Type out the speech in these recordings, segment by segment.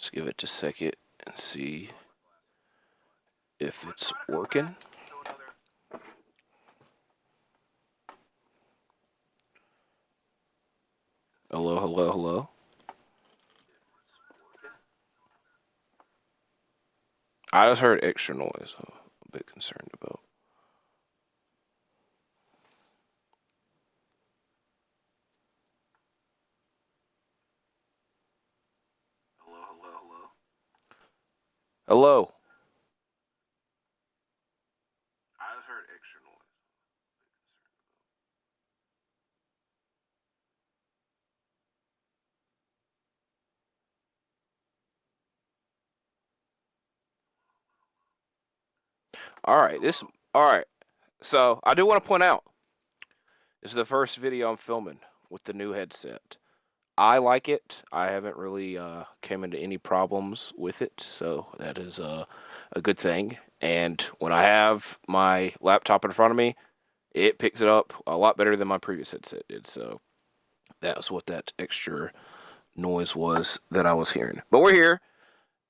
Let's give it a second and see if it's working. Hello, hello, hello. I just heard extra noise. I'm a bit concerned about. Hello, hello, hello. Hello. I just heard extra noise. All right, all right. So I do want to point out, this is the first video I'm filming with the new headset. I like it. I haven't really came into any problems with it, so that is a good thing. And when I have my laptop in front of me, it picks it up a lot better than my previous headset did. So that's what that extra noise was that I was hearing. But we're here,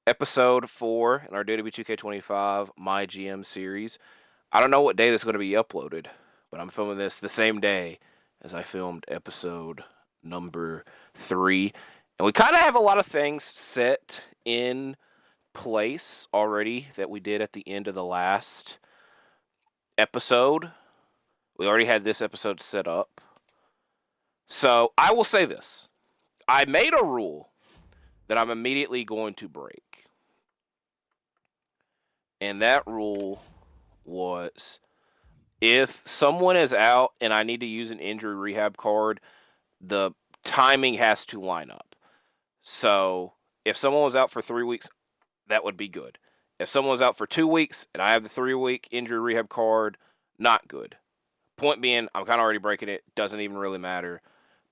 episode 4 in our WWE 2K25 MyGM series. I don't know what day this is going to be uploaded, but I'm filming this the same day as I filmed episode number 3. And we kind of have a lot of things set in place already that we did at the end of the last episode. We already had this episode set up. So I will say this. I made a rule that I'm immediately going to break. And that rule was, if someone is out and I need to use an injury rehab card, the timing has to line up. So if someone was out for 3 weeks, that would be good. If someone was out for 2 weeks and I have the 3-week injury rehab card, not good. Point being, I'm kind of already breaking it. Doesn't even really matter.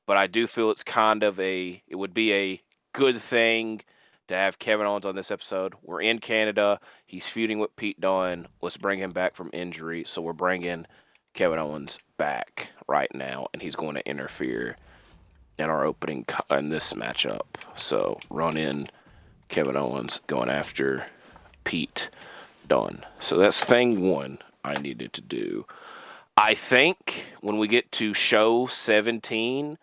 But I do feel it's kind of it would be a good thing to have Kevin Owens on this episode. We're in Canada. He's feuding with Pete Dunne. Let's bring him back from injury. So we're bringing Kevin Owens back right now, and he's going to interfere in our opening in this matchup. So run in Kevin Owens going after Pete Dunne. So that's thing 1 I needed to do. I think when we get to show 17,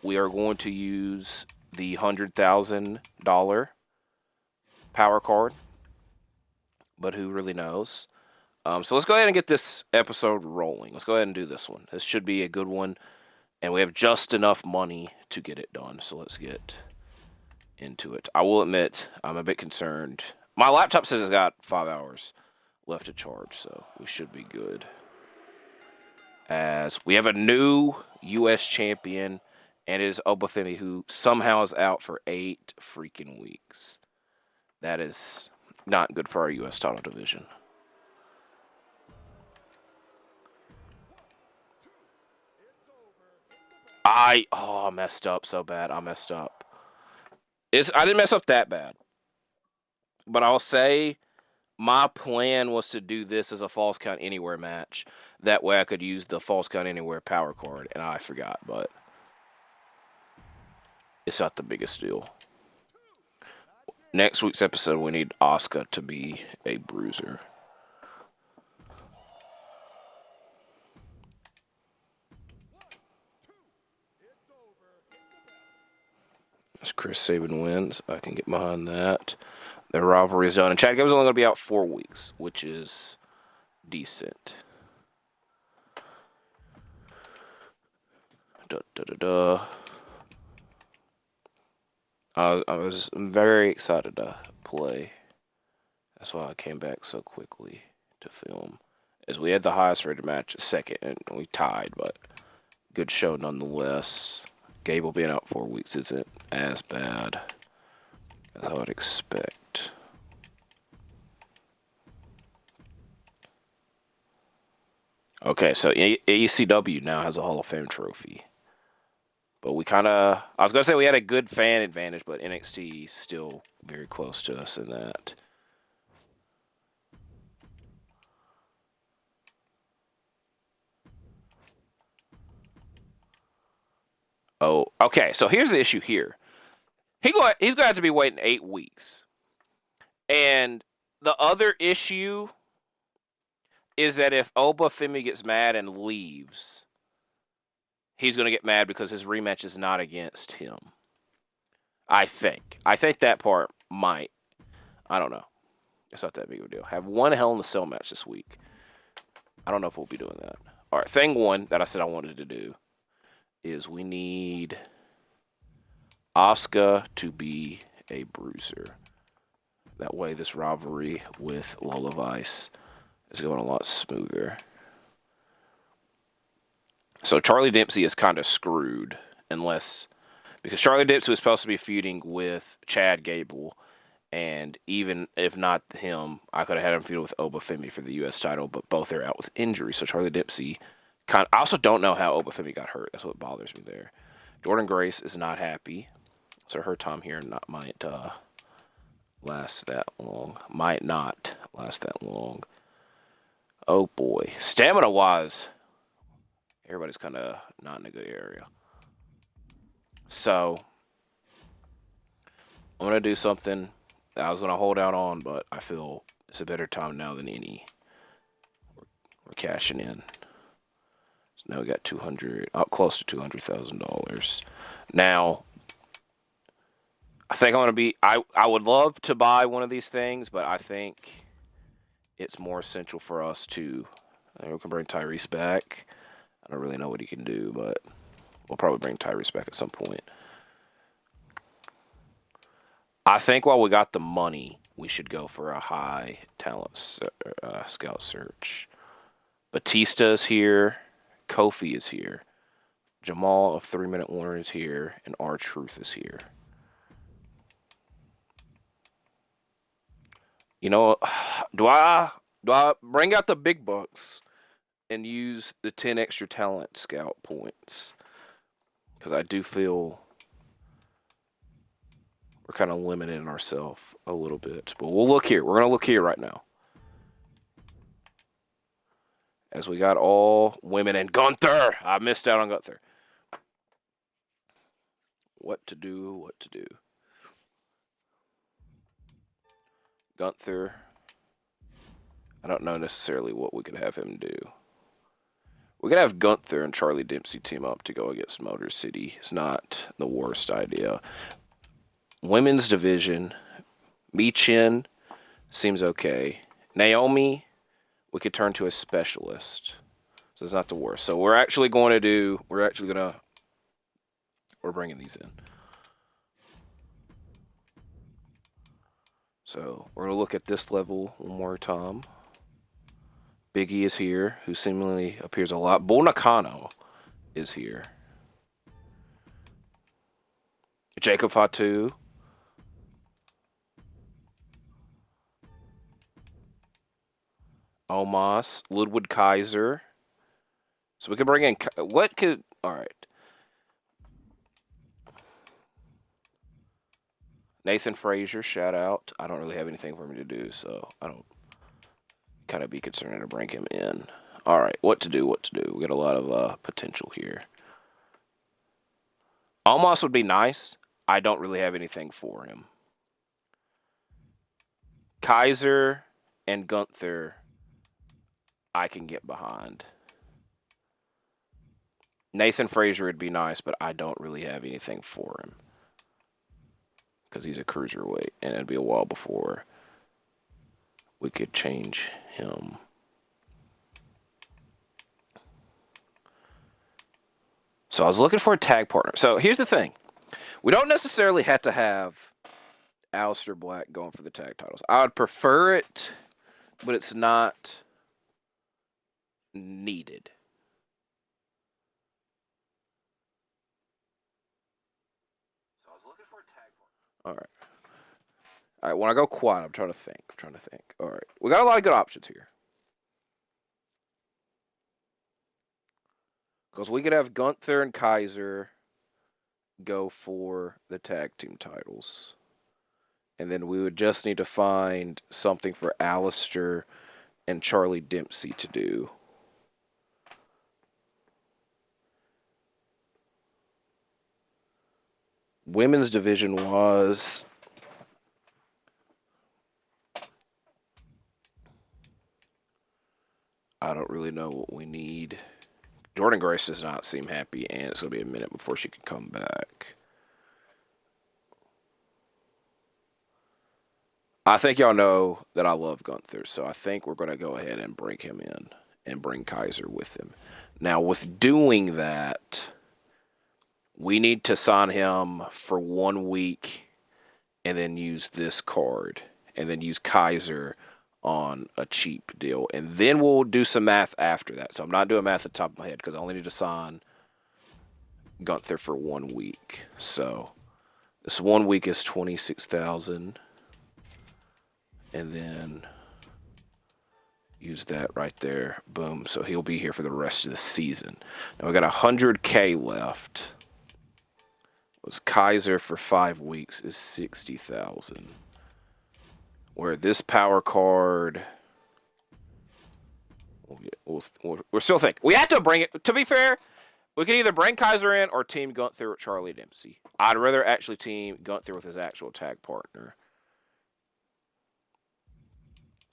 we are going to use the $100,000 power card, but who really knows? So let's go ahead and get this episode rolling. Let's go ahead and do this one. This should be a good one, and we have just enough money to get it done. So let's get into it. I will admit, I'm a bit concerned. My laptop says it's got 5 hours left to charge, so we should be good. As we have a new U.S. champion, and it is Obafemi, who somehow is out for 8 freaking weeks. That is not good for our U.S. title division. I messed up so bad. I messed up. I didn't mess up that bad. But I'll say my plan was to do this as a Falls Count Anywhere match. That way I could use the Falls Count Anywhere power card, and I forgot, but it's not the biggest deal. Next week's episode, we need Asuka to be a bruiser. As Chris Sabin wins, I can get behind that. The rivalry is done. And Chad Gabb's only going to be out 4 weeks, which is decent. I was very excited to play. That's why I came back so quickly to film. As we had the highest rated match, second, and we tied, but good show nonetheless. Gable being out 4 weeks isn't as bad as I would expect. Okay, so ECW now has a Hall of Fame trophy. But we kind of, I was going to say we had a good fan advantage, but NXT is still very close to us in that. Oh, okay, so here's the issue here. he's going to have to be waiting 8 weeks. And the other issue is that if Obafemi gets mad and leaves, he's going to get mad because his rematch is not against him. I think that part might. I don't know. It's not that big of a deal. Have one Hell in a Cell match this week. I don't know if we'll be doing that. All right, thing one that I said I wanted to do is we need Asuka to be a bruiser. That way this rivalry with Lola Vice is going a lot smoother. So Charlie Dempsey is kind of screwed because Charlie Dempsey was supposed to be feuding with Chad Gable, and even if not him, I could have had him feud with Obafemi for the U.S. title, but both are out with injury. So Charlie Dempsey I also don't know how Obafemi got hurt. That's what bothers me there. Jordynne Grace is not happy, so her time here might last that long. Might not last that long. Oh boy, stamina-wise, everybody's kind of not in a good area. So I'm gonna do something that I was gonna hold out on, but I feel it's a better time now than any. We're cashing in. So now we got close to $200,000. Now, I think I'm gonna be. I would love to buy one of these things, but I think it's more essential for us to. We can bring Tyrese back. I don't really know what he can do, but we'll probably bring Tyrese back at some point. I think while we got the money, we should go for a high talent scout search. Batista is here. Kofi is here. Jamal of 3 Minute Warner is here. And R-Truth is here. You know, do I bring out the big bucks and use the 10 extra talent scout points? Because I do feel we're kind of limiting ourselves a little bit. But we'll look here. We're going to look here right now. As we got all women and Gunther. I missed out on Gunther. What to do. Gunther. I don't know necessarily what we could have him do. We could have Gunther and Charlie Dempsey team up to go against Motor City. It's not the worst idea. Women's division. Michin seems okay. Naomi, we could turn to a specialist. So it's not the worst. So we're bringing these in. So we're going to look at this level one more time. Big E is here, who seemingly appears a lot. Bull Nakano is here. Jacob Fatu. Omos. Ludwig Kaiser. So we can bring in... All right. Nathan Frazier, shout out. I don't really have anything for me to do, so I don't kind of be concerned to bring him in. All right, what to do. We got a lot of potential here. Omos would be nice. I don't really have anything for him. Kaiser and Gunther, I can get behind. Nathan Frazier would be nice, but I don't really have anything for him. Because he's a cruiserweight, and it'd be a while before we could change him. So I was looking for a tag partner. So here's the thing. We don't necessarily have to have Aleister Black going for the tag titles. I would prefer it, but it's not needed. So I was looking for a tag partner. All right, when I go quiet, I'm trying to think. All right, we got a lot of good options here. Because we could have Gunther and Kaiser go for the tag team titles. And then we would just need to find something for Aleister and Charlie Dempsey to do. women's division was... I don't really know what we need. Jordan Grace does not seem happy, and it's going to be a minute before she can come back. I think y'all know that I love Gunther, so I think we're going to go ahead and bring him in and bring Kaiser with him. Now, with doing that, we need to sign him for 1 week and then use this card and then use Kaiser on a cheap deal. And then we'll do some math after that. So I'm not doing math at the top of my head because I only need to sign Gunther for 1 week. So this 1 week is $26,000. And then use that right there. Boom. So he'll be here for the rest of the season. Now we got $100K left. Was Kaiser for 5 weeks is $60,000. Where this power card, we're still thinking. We have to bring it. To be fair, we can either bring Kaiser in or team Gunther with Charlie Dempsey. I'd rather actually team Gunther with his actual tag partner.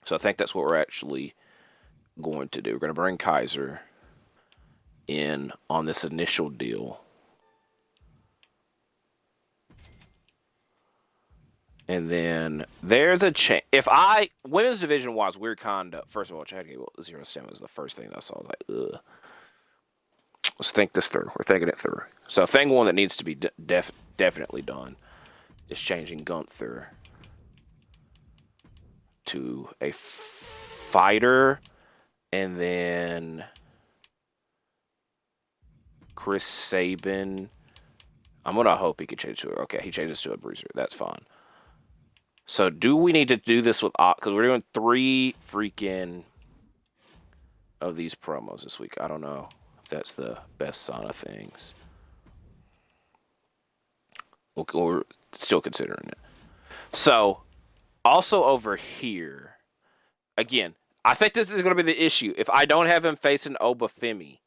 So I think that's what we're actually going to do. We're going to bring Kaiser in on this initial deal. And then there's a chance. If women's division wise, we're kind of, first of all, Chad Gable, 0 stamina was the first thing that I saw. I was like, ugh. Let's think this through. We're thinking it through. So thing one that needs to be definitely done is changing Gunther to a fighter, and then Chris Sabin. I'm going to hope he can change to it. Okay, he changes to a bruiser. That's fine. So do we need to do this with... Because we're doing 3 freaking of these promos this week. I don't know if that's the best sign of things. We're still considering it. So, also over here, again, I think this is going to be the issue. If I don't have him facing Obafemi,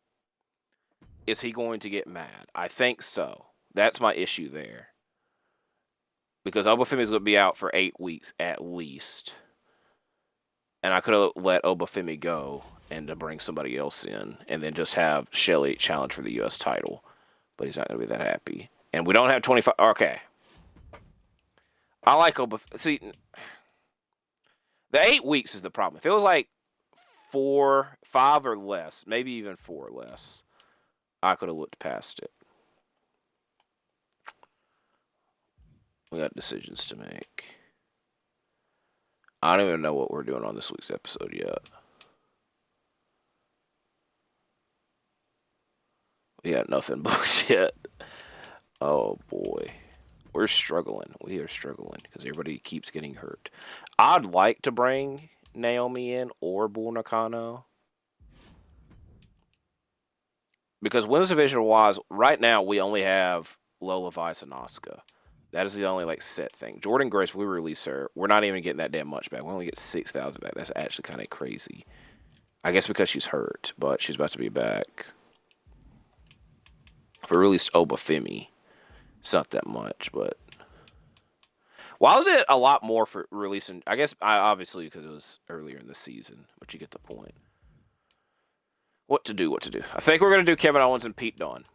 is he going to get mad? I think so. That's my issue there. Because Obafemi is going to be out for 8 weeks at least. And I could have let Obafemi go and to bring somebody else in. And then just have Shelly challenge for the U.S. title. But he's not going to be that happy. And we don't have 25... Okay. I like Obafemi. See, the 8 weeks is the problem. If it was like 4, 5 or less, maybe even 4 or less, I could have looked past it. We got decisions to make. I don't even know what we're doing on this week's episode yet. We got nothing booked yet. Oh boy. We're struggling. We are struggling because everybody keeps getting hurt. I'd like to bring Naomi in or Bull Nakano. Because women's division wise, right now we only have Lola Vice and Asuka. That is the only like set thing. Jordan Grace, we release her. We're not even getting that damn much back. We only get 6,000 back. That's actually kind of crazy. I guess because she's hurt, but she's about to be back. If we released Obafemi, it's not that much, but why was it a lot more for releasing? I guess obviously because it was earlier in the season, but you get the point. What to do? I think we're gonna do Kevin Owens and Pete Dunne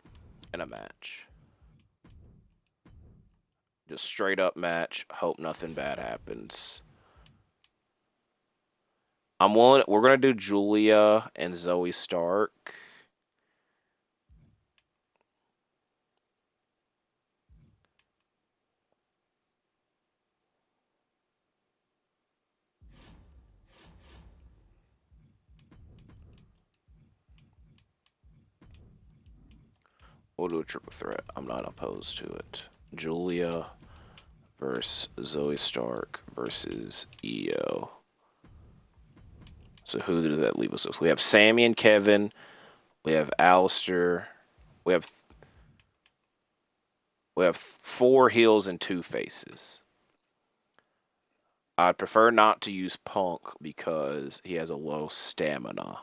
in a match. Just straight up match. Hope nothing bad happens. I'm willing. We're gonna do Julia and Zoe Stark. We'll do a triple threat. I'm not opposed to it. Julia versus Zoe Stark versus Io. So who did that leave us with? We have Sammy and Kevin. We have Alistair. We have 4 heels and 2 faces. I'd prefer not to use Punk because he has a low stamina.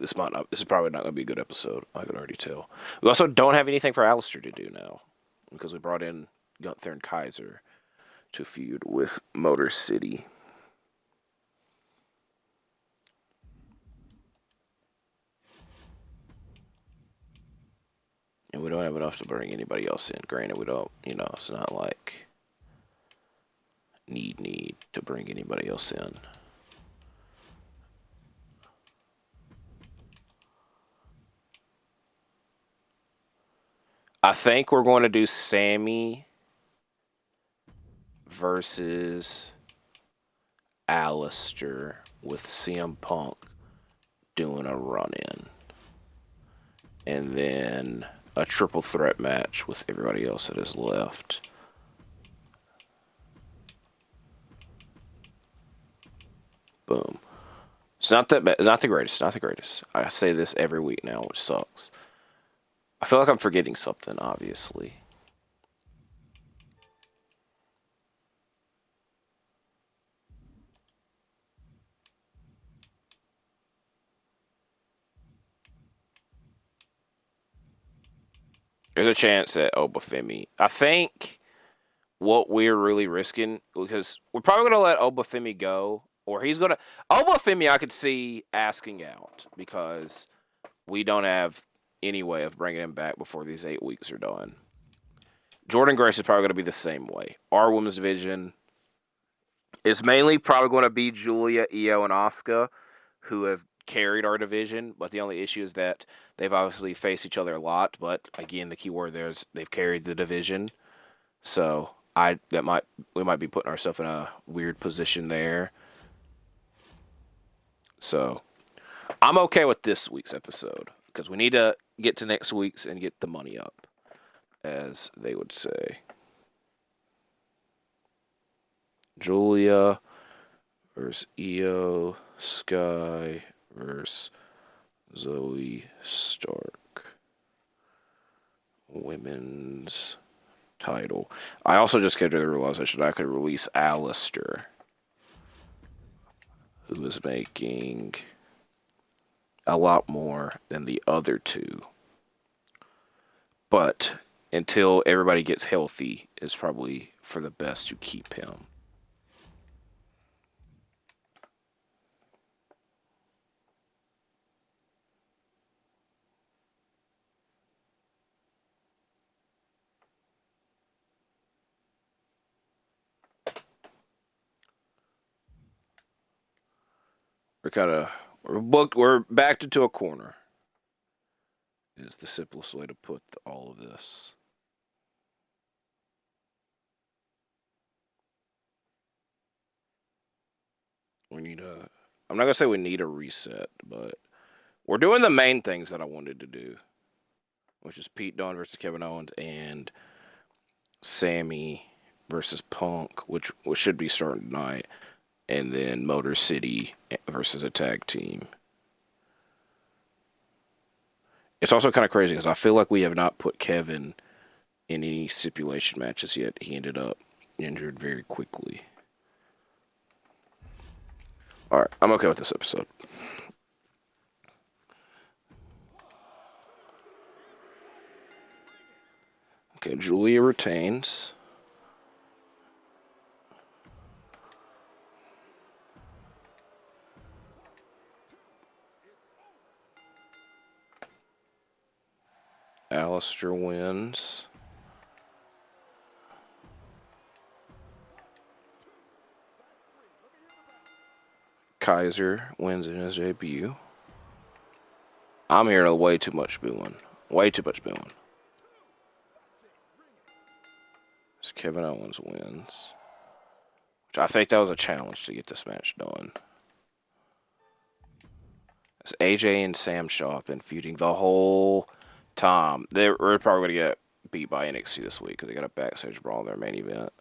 this is probably not going to be a good episode. I can already tell. We also don't have anything for Alistair to do now because we brought in Gunther and Kaiser to feud with Motor City. And we don't have enough to bring anybody else in. Granted, we don't, it's not like need to bring anybody else in. I think we're going to do Sammy versus Alistair with CM Punk doing a run-in. And then a triple threat match with everybody else that is left. Boom. It's not that bad. Not the greatest. Not the greatest. I say this every week now, which sucks. I feel like I'm forgetting something, obviously. There's a chance that Obafemi. I think what we're really risking, because we're probably going to let Obafemi go, or he's going to. Obafemi, I could see asking out because we don't have any way of bringing him back before these 8 weeks are done. Jordan Grace is probably going to be the same way. Our women's division is mainly probably going to be Julia, Io, and Asuka, who have carried our division, but the only issue is that they've obviously faced each other a lot, but again, the key word there is they've carried the division. So we might be putting ourselves in a weird position there. So I'm okay with this week's episode because we need to get to next week's and get the money up, as they would say. Julia versus Io Sky versus Zoe Stark. Women's title. I also just came to the realization I could release Alistair, who is making a lot more than the other two. But until everybody gets healthy, it's probably for the best to keep him. We're backed into a corner. Is the simplest way to put all of this. I'm not going to say we need a reset, but we're doing the main things that I wanted to do, which is Pete Dunne versus Kevin Owens and Sammy versus Punk, which should be starting tonight, and then Motor City versus a tag team. It's also kind of crazy because I feel like we have not put Kevin in any stipulation matches yet. He ended up injured very quickly. Alright, I'm okay with this episode. Okay, Julia retains. Alistair wins. Kaiser wins in his debut. I'm hearing way too much booing. Way too much booing. So Kevin Owens wins. Which I think that was a challenge to get this match done. As AJ and Sam Shaw have been feuding the whole time. We're probably going to get beat by NXT this week because they got a backstage brawl in their main event.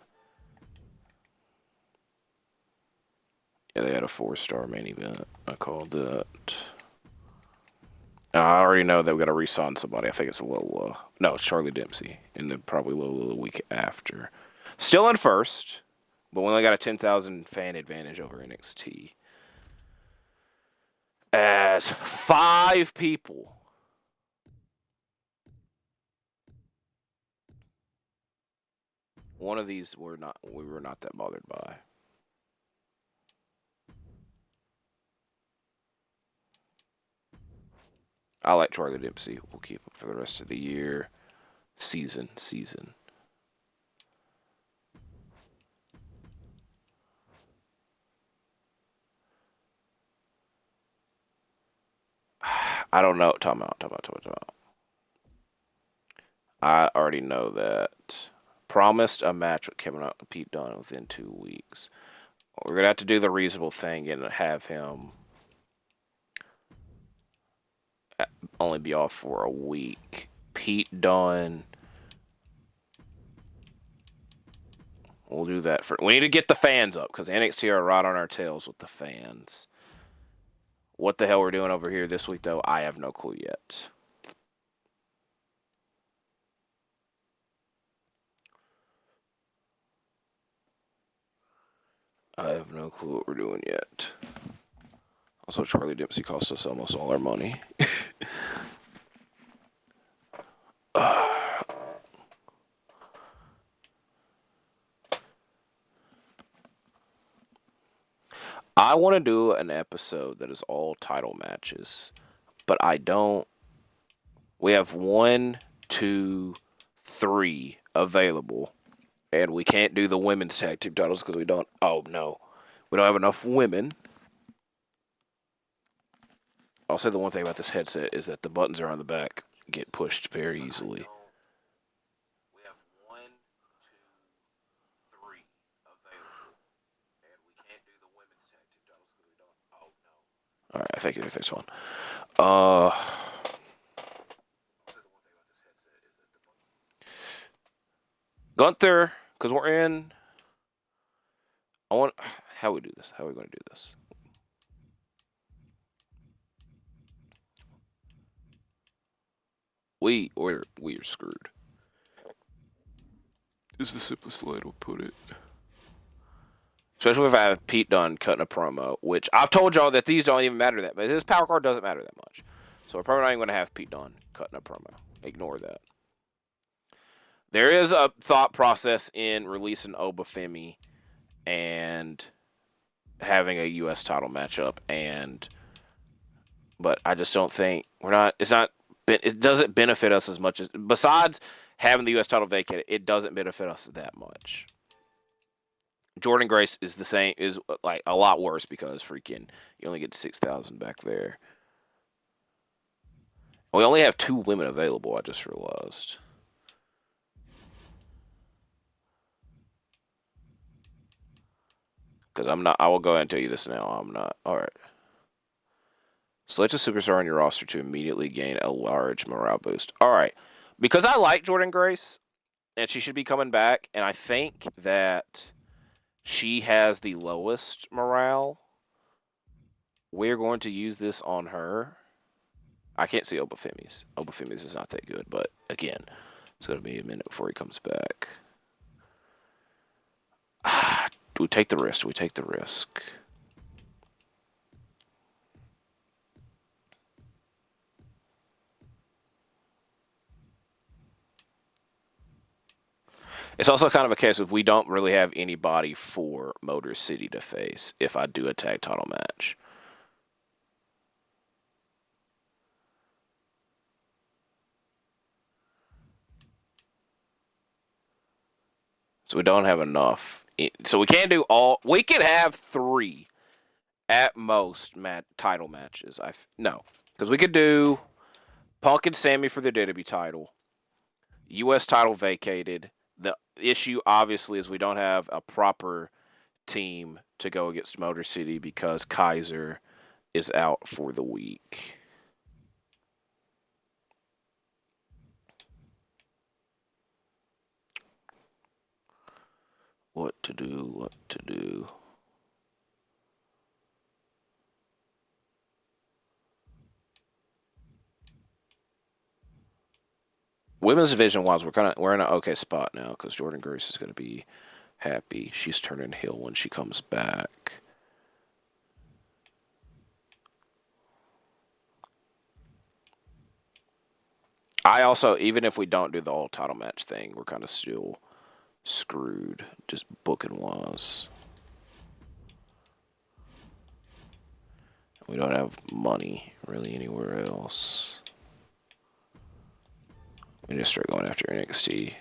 Yeah, they had a 4-star main event. I called that. I already know that we got to re-sign somebody. I think it's Lola. No, it's Charlie Dempsey. And then probably Lola the week after. Still in first, but we only got a 10,000 fan advantage over NXT. as 5 people. One of these we were not that bothered by. I like Charlie Dempsey. We'll keep him for the rest of the year. Season. I don't know. Time out. I already know that. Promised a match with Kevin and Pete Dunne within 2 weeks. We're going to have to do the reasonable thing and have him only be off for a week. Pete Dunne. We'll do that for. We need to get the fans up because NXT are right on our tails with the fans. What the hell we're doing over here this week, though, I have no clue yet. I have no clue what we're doing yet. Also, Charlie Dempsey cost us almost all our money. I want to do an episode that is all title matches, but I don't. We have 1, 2, 3 available, and we can't do the women's tag team titles because we don't. Oh no, we don't have enough women. I'll say the one thing about this headset is that the buttons are on the back, get pushed very easily. We have 1, 2, 3 available, and we can't do the women's tag team titles because we don't. Oh no. All right, I think everything's one. Gunther, because we're in. How we do this? How are we going to do this? We're screwed. Is the simplest way to put it. Especially if I have Pete Dunne cutting a promo, which I've told y'all that these don't even matter that, but his power card doesn't matter that much. So we're probably not even going to have Pete Dunne cutting a promo. Ignore that. There is a thought process in releasing Obafemi and having a U.S. title matchup, but I just don't think it doesn't benefit us as much as, besides having the U.S. title vacated, it doesn't benefit us that much. Jordan Grace is the same, is like a lot worse because freaking you only get 6,000 back there. We only have 2 women available, I just realized. Because I will go ahead and tell you this now, I'm not. Alright. Select a superstar on your roster to immediately gain a large morale boost. Alright. Because I like Jordan Grace, and she should be coming back, and I think that she has the lowest morale. We're going to use this on her. I can't see Obafemi's. Obafemi's is not that good, but again, it's going to be a minute before he comes back. Do we take the risk? It's also kind of a case of we don't really have anybody for Motor City to face if I do a tag title match. So we don't have enough. So we can't do all. We could have 3 at most title matches. No, because we could do Punk and Sammy for the WWE title, U.S. title vacated. The issue, obviously, is we don't have a proper team to go against Motor City because Kaiser is out for the week. What to do. Women's division wise, we're in an okay spot now because Jordan Grace is going to be happy. She's turning heel when she comes back. I also, even if we don't do the all title match thing, we're kind of still screwed, just booking wise. We don't have money really anywhere else. We just start going after NXT.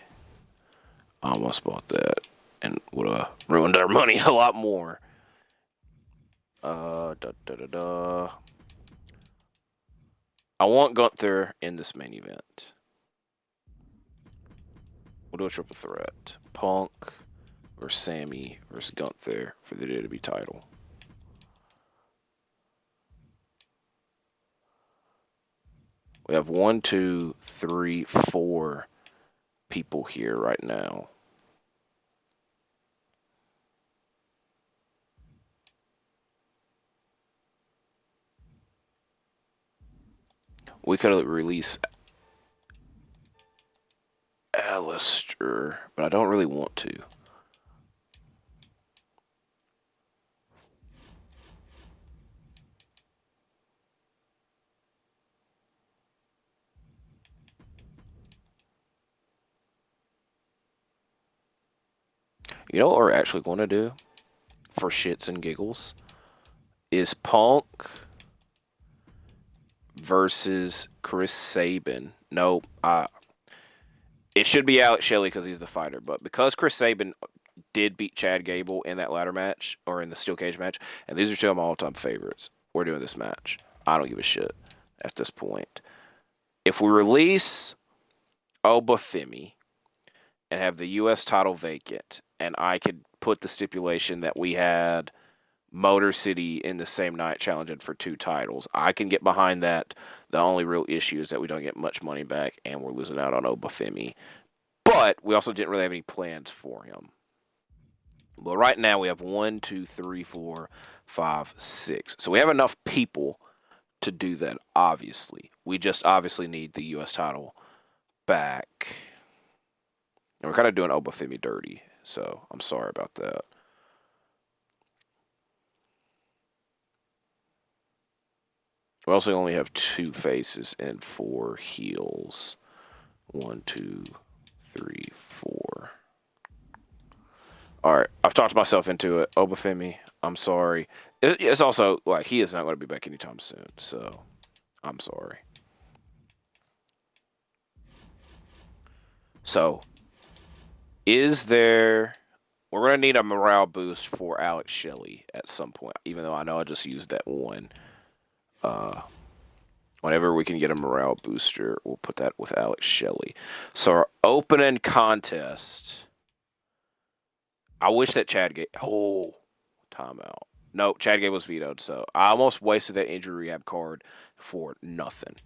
I almost bought that and would have ruined our money a lot more. I want Gunther in this main event. We'll do a triple threat. Punk versus Sammy versus Gunther for the WWE title. We have 1, 2, 3, 4 people here right now. We could release Alistair, but I don't really want to. You know what we're actually going to do for shits and giggles is Punk versus Chris Sabin. No, it should be Alex Shelley because he's the fighter, but because Chris Sabin did beat Chad Gable in that ladder match or in the steel cage match, and these are two of my all-time favorites, we're doing this match. I don't give a shit at this point. If we release Obafemi and have the U.S. title vacant, and I could put the stipulation that we had Motor City in the same night challenging for 2 titles, I can get behind that. The only real issue is that we don't get much money back, and we're losing out on Obafemi. But we also didn't really have any plans for him. But right now we have 1, 2, 3, 4, 5, 6. So we have enough people to do that, obviously. We just obviously need the U.S. title back. And we're kind of doing Obafemi dirty, so I'm sorry about that. We also only have 2 faces and 4 heels. 1, 2, 3, 4. All right, I've talked myself into it. Obafemi, I'm sorry. It's also like he is not going to be back anytime soon, so I'm sorry. So, is there? We're going to need a morale boost for Alex Shelley at some point, even though I know I just used that one. Whenever we can get a morale booster, we'll put that with Alex Shelley. So our opening contest. I wish that Chad Gable. Oh, timeout. No, Chad Gable was vetoed, so I almost wasted that injury rehab card for nothing.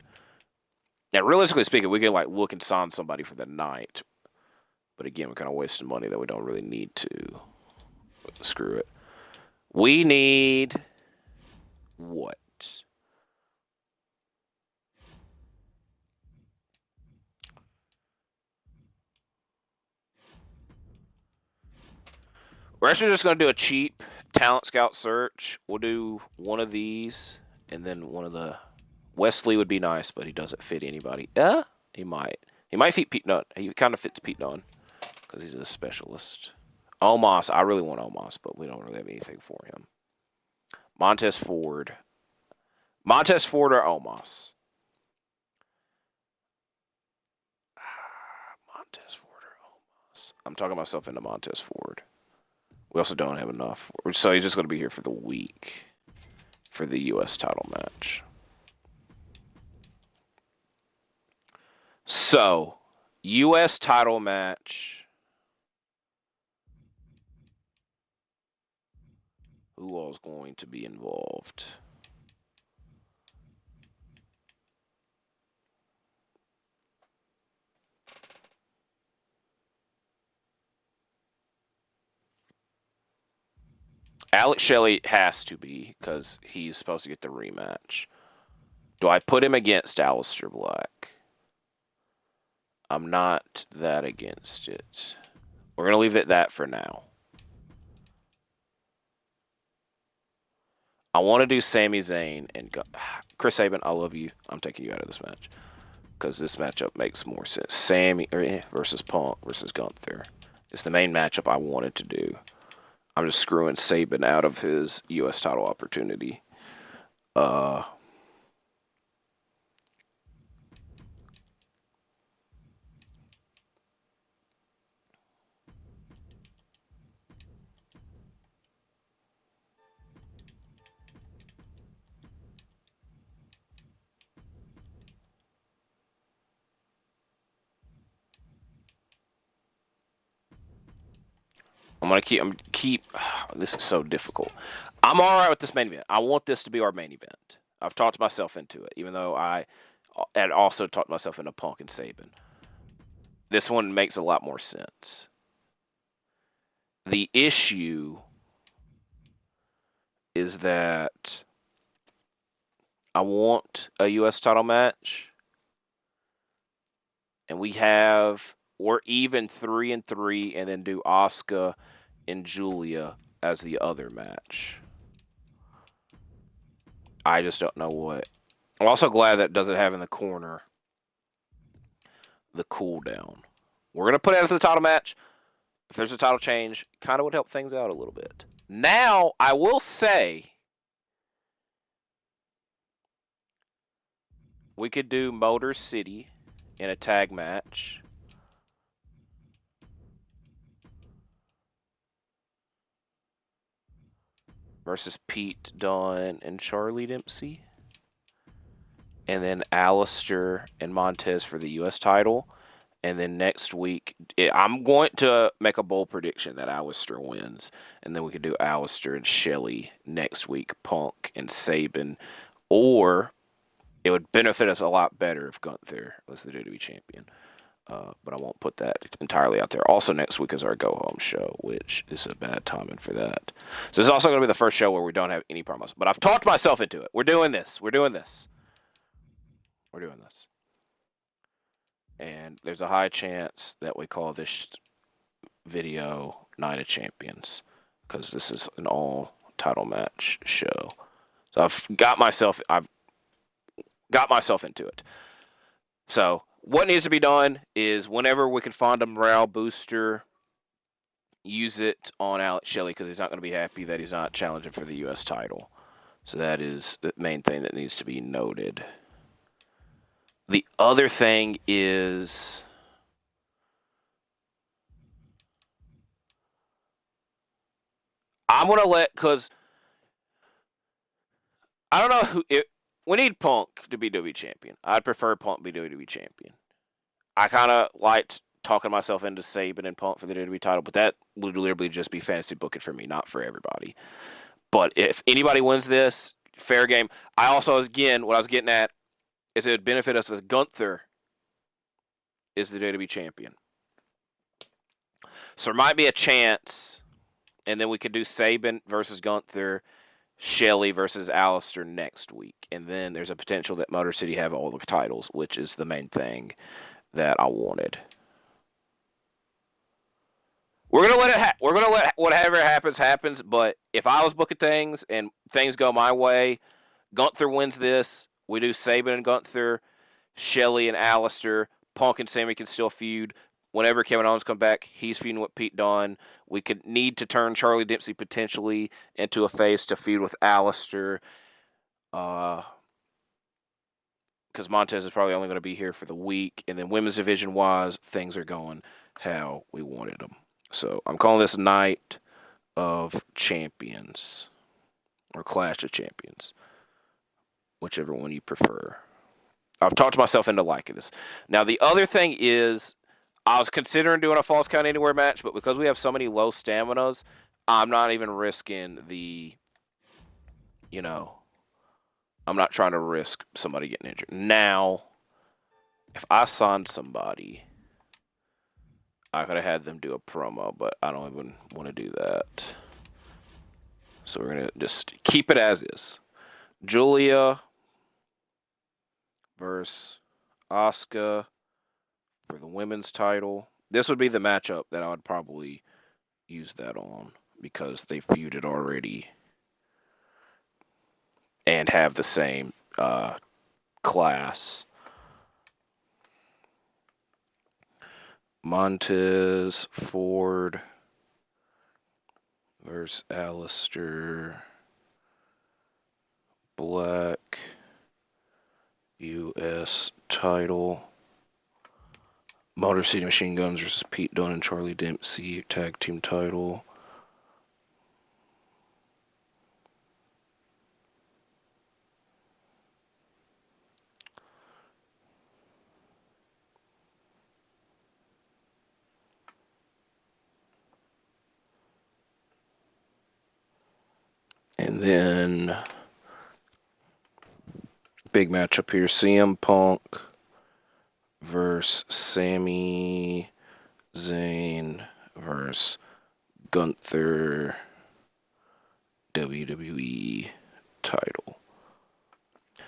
Now, realistically speaking, we could like look and sign somebody for the night, but again, we're kind of wasting money that we don't really need to. Screw it. We need what? We're actually just going to do a cheap talent scout search. We'll do one of these, and then one of the... Wesley would be nice, but he doesn't fit anybody. He might. He might fit Pete Dunne. He kind of fits Pete Dunne because he's a specialist. Omos. I really want Omos, but we don't really have anything for him. Montez Ford. Montez Ford or Omos? Montez Ford or Omos? I'm talking myself into Montez Ford. We also don't have enough. So he's just going to be here for the week for the U.S. title match. So, U.S. title match. Who all is going to be involved? Alex Shelley has to be because he's supposed to get the rematch. Do I put him against Aleister Black? I'm not that against it. We're going to leave it at that for now. I want to do Sami Zayn and Chris Sabin. I love you. I'm taking you out of this match. because this matchup makes more sense. Sammy versus Punk versus Gunther. It's the main matchup I wanted to do. I'm just screwing Sabin out of his U.S. title opportunity. I'm gonna keep. This is so difficult. I'm all right with this main event. I want this to be our main event. I've talked myself into it, even though I had also talked myself into Punk and Sabin. This one makes a lot more sense. The issue is that I want a U.S. title match, and we're even 3-3, and then do Asuka and Julia as the other match. I just don't know what. I'm also glad that doesn't have in the corner the cooldown. We're gonna put it as the title match. If there's a title change, kind of would help things out a little bit. Now, I will say we could do Motor City in a tag match. Versus Pete Dunne and Charlie Dempsey. And then Alistair and Montez for the U.S. title. And then next week, I'm going to make a bold prediction that Alistair wins. And then we could do Alistair and Shelley next week, Punk and Sabin. Or it would benefit us a lot better if Gunther was the WWE champion. But I won't put that entirely out there. Also, next week is our go-home show, which is a bad timing for that. So this is also going to be the first show where we don't have any promos. But I've talked myself into it. We're doing this. We're doing this. We're doing this. And there's a high chance that we call this video Night of Champions, because this is an all-title match show. So I've got myself into it. So what needs to be done is whenever we can find a morale booster, use it on Alex Shelley, because he's not going to be happy that he's not challenging for the U.S. title. So that is the main thing that needs to be noted. The other thing is I'm going to because I don't know we need Punk to be WWE champion. I'd prefer Punk be WWE champion. I kind of liked talking myself into Sabin and Punk for the WWE title, but that would literally just be fantasy booking for me, not for everybody. But if anybody wins this, fair game. I also, again, what I was getting at is it would benefit us as Gunther is the WWE champion. So there might be a chance, and then we could do Sabin versus Gunther, Shelley versus Alistair next week. And then there's a potential that Motor City have all the titles, which is the main thing that I wanted. We're gonna let whatever happens. But if I was booking things and things go my way, Gunther wins this. We do Sabin and Gunther, Shelley and Alistair. Punk and Sammy can still feud. Whenever Kevin Owens come back, he's feuding with Pete Dunne. We could need to turn Charlie Dempsey potentially into a face to feud with Alistair. Because Montez is probably only going to be here for the week. And then women's division-wise, things are going how we wanted them. So I'm calling this Night of Champions. Or Clash of Champions. Whichever one you prefer. I've talked myself into liking this. Now, the other thing is, I was considering doing a Falls Count Anywhere match, but because we have so many low staminas, I'm not even risking I'm not trying to risk somebody getting injured. Now, if I signed somebody, I could have had them do a promo, but I don't even want to do that. So we're going to just keep it as is. Julia versus Asuka for the women's title. This would be the matchup that I would probably use that on, because they feuded already and have the same class. Montez Ford versus Alistair Black, U.S. title. Motor City Machine Guns versus Pete Dunne and Charlie Dempsey, tag team title. And then big matchup here, CM Punk versus Sami Zayn versus Gunther, WWE title.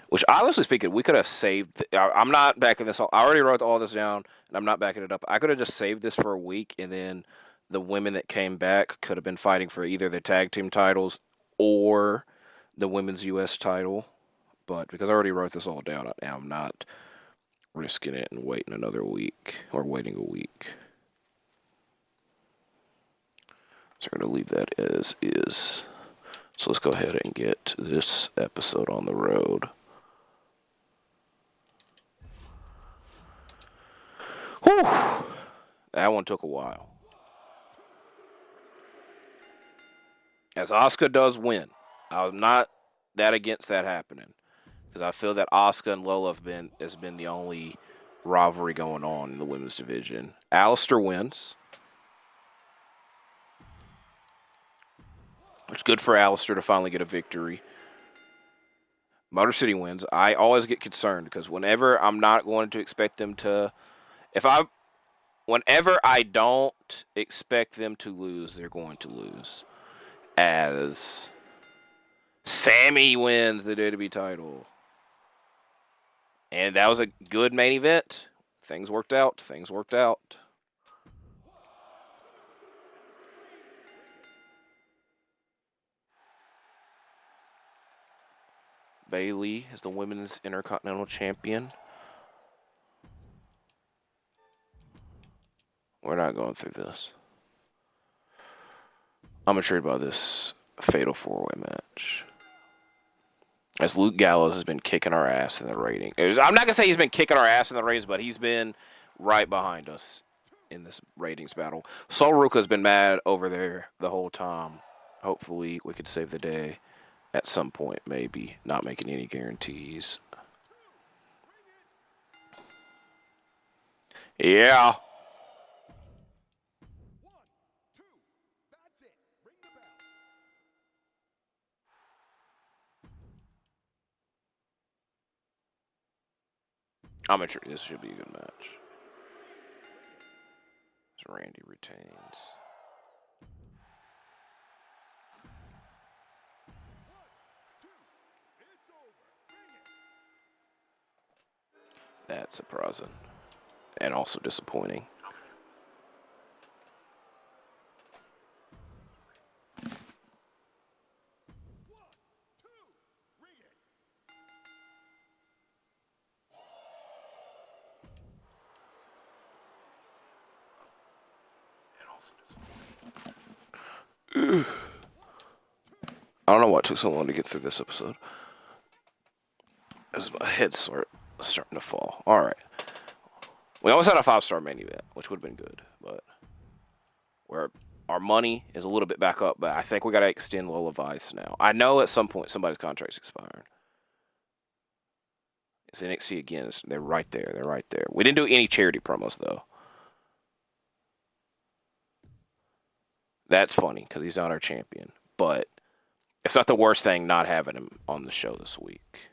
Which, honestly speaking, we could have saved. I'm not backing this. I already wrote all this down, and I'm not backing it up. I could have just saved this for a week, and then the women that came back could have been fighting for either the tag team titles or the women's U.S. title. But because I already wrote this all down, I'm not risking it and waiting another week, or waiting a week. So we're going to leave that as is. So let's go ahead and get this episode on the road. Whew! That one took a while. As Asuka does win, I'm not that against that happening, because I feel that Asuka and Lola has been the only rivalry going on in the women's division. Alistair wins. It's good for Alistair to finally get a victory. Motor City wins. I always get concerned because whenever I'm not going to expect them to, whenever I don't expect them to lose, they're going to lose. As Sammy wins the WWE title. And that was a good main event. Things worked out. Bayley is the Women's Intercontinental Champion. We're not going through this. I'm intrigued by this fatal four-way match. As Luke Gallows has been kicking our ass in the rating. I'm not going to say he's been kicking our ass in the ratings, but he's been right behind us in this ratings battle. Sol Ruka's been mad over there the whole time. Hopefully we could save the day at some point, maybe. Not making any guarantees. Yeah. I'm sure this should be a good match. As Randy retains. That's surprising. And also disappointing. I don't know what took so long to get through this episode. As my head's starting to fall. All right. We almost had a 5-star main event, which would have been good, but where our money is a little bit back up, but I think we got to extend Lola Vice now. I know at some point somebody's contract's expiring. It's NXT again. They're right there. We didn't do any charity promos, though. That's funny because he's not our champion, but it's not the worst thing not having him on the show this week.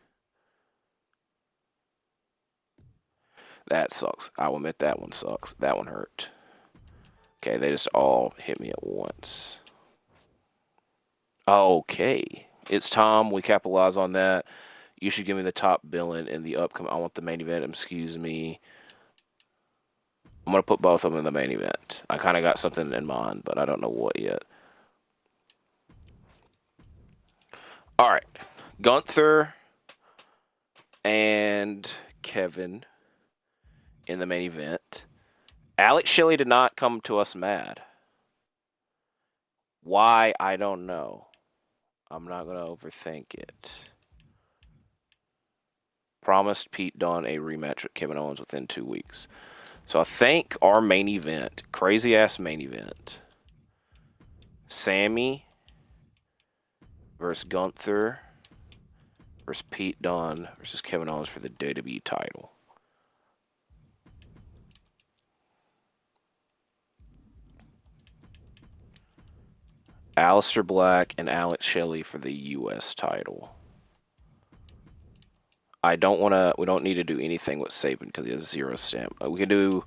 That sucks. I will admit that one sucks. That one hurt. Okay, they just all hit me at once. Okay. It's Tom. We capitalize on that. You should give me the top billing in the upcoming. I want the main event. Excuse me. I'm going to put both of them in the main event. I kind of got something in mind, but I don't know what yet. All right. Gunther and Kevin in the main event. Alex Shelley did not come to us mad. Why, I don't know. I'm not going to overthink it. Promised Pete Dunne a rematch with Kevin Owens within 2 weeks. So I think our main event, crazy ass main event, Sammy versus Gunther versus Pete Dunne versus Kevin Owens for the WWE title. Aleister Black and Alex Shelley for the U.S. title. I don't want to. We don't need to do anything with Sabin because he has 0 stamp. We can do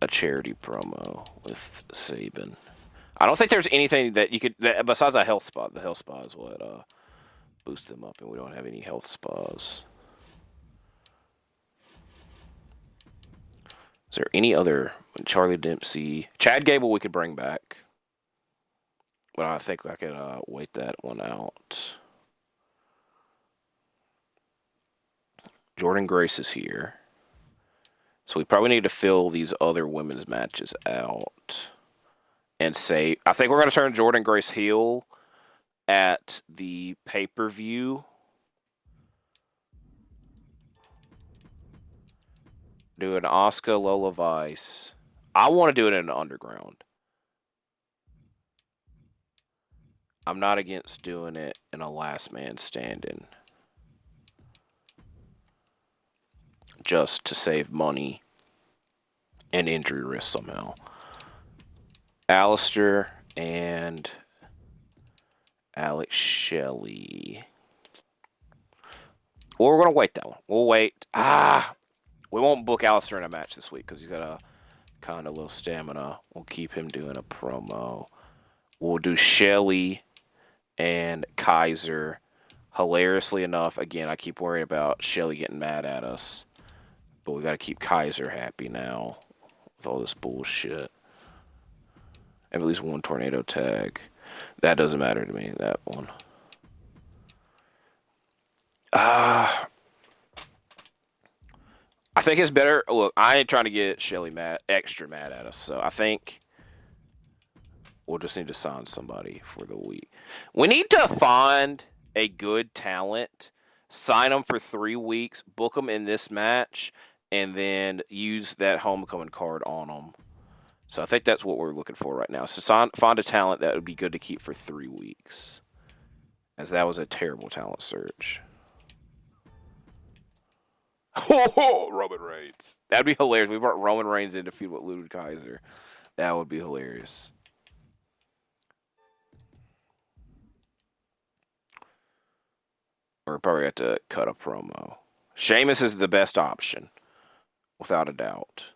a charity promo with Sabin. I don't think there's anything that you could besides a health spot. The health spa is what boost them up, and we don't have any health spas. Is there any other Charlie Dempsey, Chad Gable? We could bring back, but I think I could wait that one out. Jordan Grace is here. So we probably need to fill these other women's matches out. And say, I think we're going to turn Jordan Grace heel at the pay-per-view. Do an Asuka Lola Vice. I want to do it in an underground. I'm not against doing it in a last man standing. Just to save money and injury risk somehow. Aleister and Alex Shelley. Well, we're going to wait that one. We'll wait. We won't book Aleister in a match this week because he's got a kind of low stamina. We'll keep him doing a promo. We'll do Shelley and Kaiser. Hilariously enough, again, I keep worrying about Shelley getting mad at us. But we got to keep Kaiser happy now with all this bullshit. Have at least one tornado tag. That doesn't matter to me, that one. I think it's better. Look, I ain't trying to get Shelley extra mad at us. So I think we'll just need to sign somebody for the week. We need to find a good talent, sign them for 3 weeks, book them in this match, and then use that homecoming card on them. So I think that's what we're looking for right now. So find a talent that would be good to keep for 3 weeks. As that was a terrible talent search. Oh, Roman Reigns. That'd be hilarious. We brought Roman Reigns in to feud with Ludwig Kaiser. That would be hilarious. We're probably have to cut a promo. Sheamus is the best option. Without a doubt.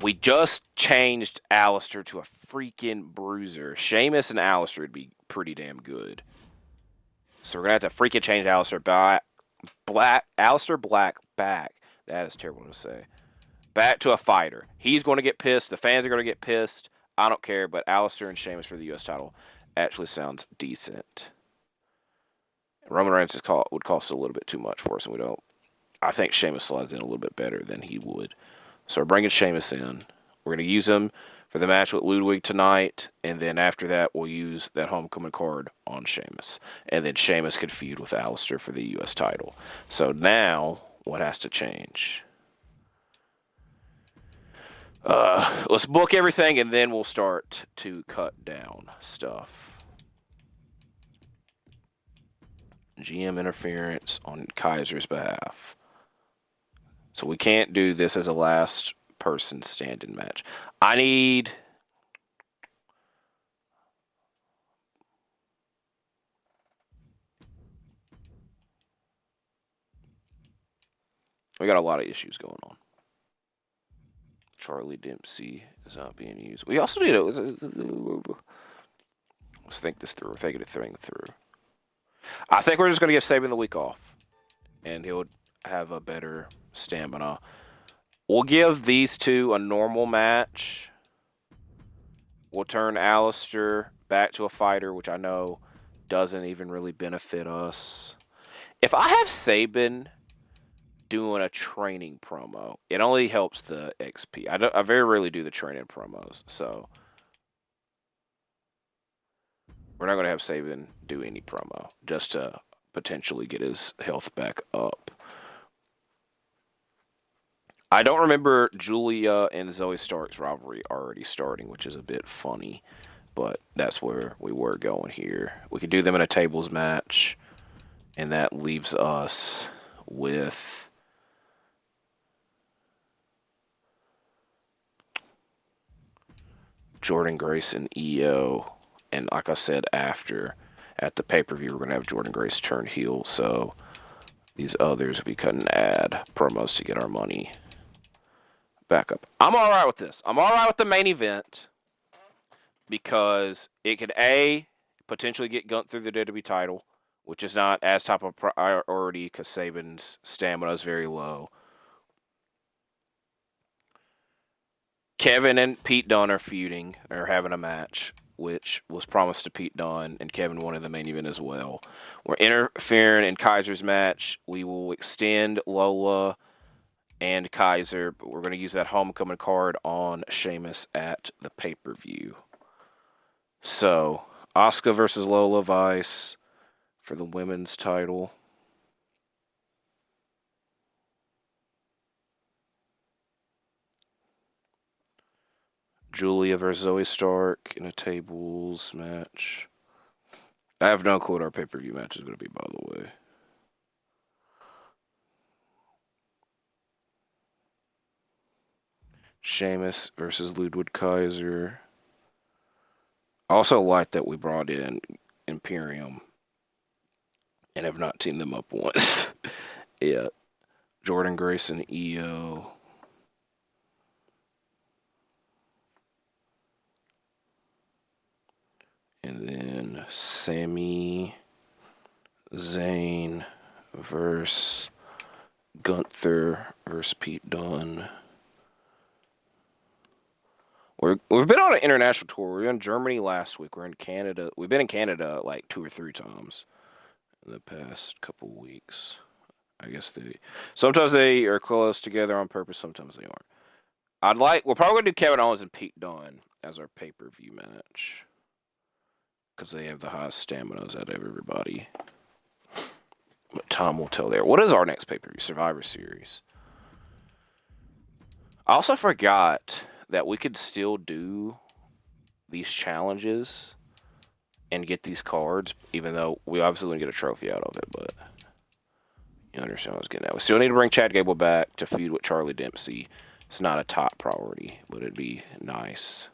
We just changed Aleister to a freaking bruiser. Sheamus and Aleister would be pretty damn good. So we're going to have to freaking change Aleister back. Aleister Black back. That is terrible to say. Back to a fighter. He's going to get pissed. The fans are going to get pissed. I don't care, but Aleister and Sheamus for the U.S. title actually sounds decent. Roman Reigns would cost a little bit too much for us, and we don't. I think Sheamus slides in a little bit better than he would. So we're bringing Sheamus in. We're going to use him for the match with Ludwig tonight, and then after that, we'll use that homecoming card on Sheamus. And then Sheamus could feud with Aleister for the U.S. title. So now, what has to change? Let's book everything, and then we'll start to cut down stuff. GM interference on Kaiser's behalf. So we can't do this as a last person standing match. I need... We got a lot of issues going on. Charlie Dempsey is not being used. We also need to... Let's think this through. We're thinking it through. I think we're just going to give Sabin the week off. And he'll have a better stamina. We'll give these two a normal match. We'll turn Aleister back to a fighter, which I know doesn't even really benefit us. If I have Sabin doing a training promo. It only helps the XP. I very rarely do the training promos, so we're not going to have Saban do any promo just to potentially get his health back up. I don't remember Julia and Zoe Stark's rivalry already starting, which is a bit funny, but that's where we were going here. We could do them in a tables match, and that leaves us with Jordan Grace and EO. And like I said, at the pay-per-view, we're going to have Jordan Grace turn heel, so these others will be cutting ad promos to get our money back up. I'm all right with this. I'm all right with the main event because it could, A, potentially get Gunther through the WWE title, which is not as top of priority because Saban's stamina is very low. Kevin and Pete Dunne are feuding, or having a match, which was promised to Pete Dunne, and Kevin wanted the main event as well. We're interfering in Kaiser's match. We will extend Lola and Kaiser, but we're going to use that homecoming card on Sheamus at the pay-per-view. So, Asuka versus Lola Vice for the women's title. Julia versus Zoe Stark in a tables match. I have no clue what our pay-per-view match is going to be, by the way. Sheamus versus Ludwig Kaiser. I also like that we brought in Imperium and have not teamed them up once yet. Jordan Grace and EO. And then Sami Zayn versus Gunther versus Pete Dunne. We've been on an international tour. We were in Germany last week. We're in Canada. We've been in Canada like 2 or 3 times in the past couple weeks. I guess sometimes they are close together on purpose. Sometimes they aren't. We're probably going to do Kevin Owens and Pete Dunne as our pay-per-view match because they have the highest staminas out of everybody. But time will tell there. What is our next pay-per-view? Survivor Series. I also forgot that we could still do these challenges and get these cards, even though we obviously wouldn't get a trophy out of it, but you understand what I was getting at. We still need to bring Chad Gable back to feud with Charlie Dempsey. It's not a top priority, but it'd be nice.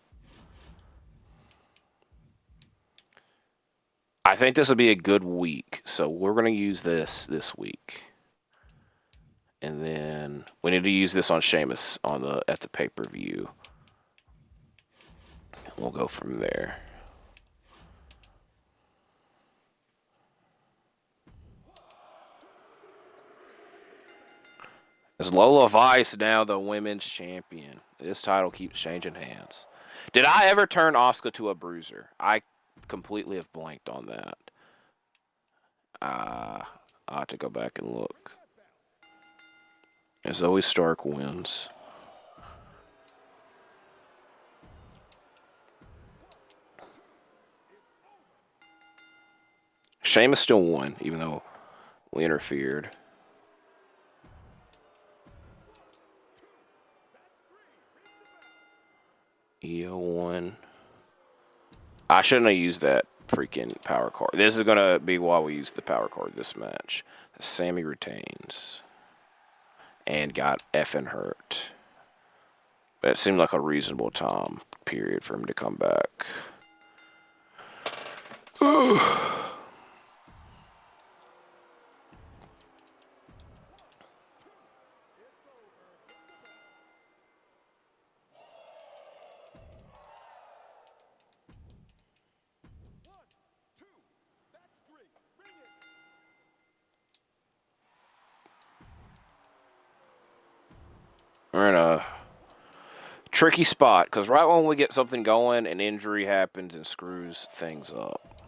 I think this will be a good week, so we're going to use this week. And then we need to use this on Sheamus at the pay-per-view. We'll go from there. Is Lola Vice now the women's champion? This title keeps changing hands. Did I ever turn Asuka to a bruiser? I completely have blanked on that. I have to go back and look. As Zoe Stark wins. Sheamus still won, even though we interfered. EO won. I shouldn't have used that freaking power card. This is going to be why we use the power card this match. Sami retains. And got effing hurt. But it seemed like a reasonable time period for him to come back. We're in a tricky spot because right when we get something going, an injury happens and screws things up.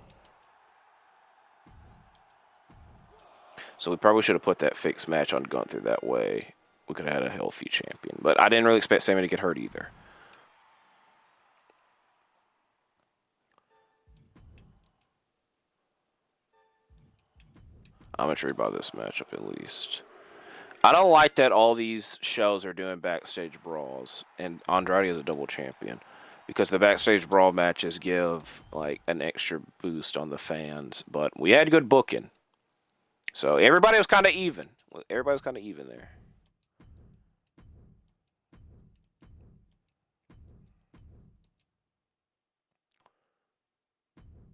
So we probably should have put that fixed match on Gunther. That way we could have had a healthy champion. But I didn't really expect Sammy to get hurt either. I'm intrigued by this matchup at least. I don't like that all these shows are doing backstage brawls, and Andrade is a double champion, because the backstage brawl matches give like an extra boost on the fans. But we had good booking, so everybody was kind of even. Everybody was kind of even there.